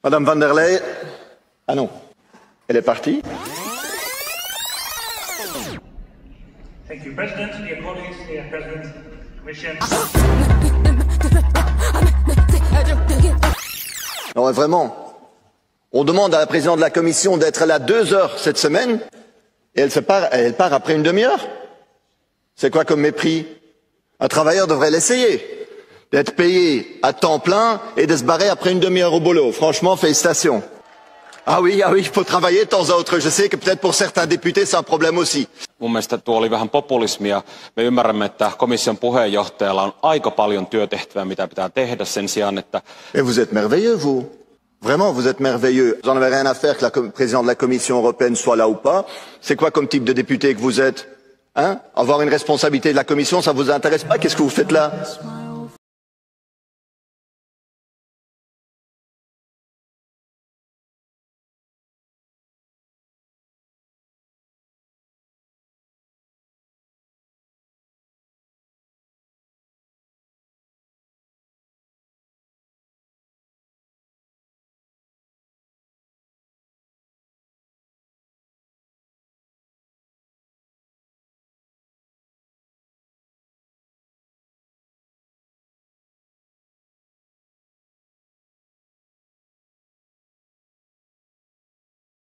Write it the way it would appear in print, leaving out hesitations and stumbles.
Madame van der Leyen. Ah non, elle est partie. Thank you, President. Dear colleagues, dear President, Commission. Non, mais vraiment, on demande à la présidente de la Commission d'être là 2 heures cette semaine, et elle part après une demi-heure. C'est quoi comme mépris? Un travailleur devrait l'essayer, d'être payé à temps plein et de se barrer après une demi-heure au boulot. Franchement, félicitations. Ah oui, il faut travailler de temps à autre. Je sais que peut-être pour certains députés, c'est un problème aussi. Mun mielestä tuo oli vähän populismia. Me ymmärrämme, että komission puheenjohtajalla on aika paljon työtehtävää, mitä pitää tehdä sen sijaan, että... Et vous êtes merveilleux, vous. Vraiment, vous êtes merveilleux. Vous n'en avez rien à faire que le président de la Commission européenne soit là ou pas. C'est quoi comme type de député que vous êtes? Hein? Avoir une responsabilité de la Commission, ça vous intéresse pas? Qu'est-ce que vous faites là?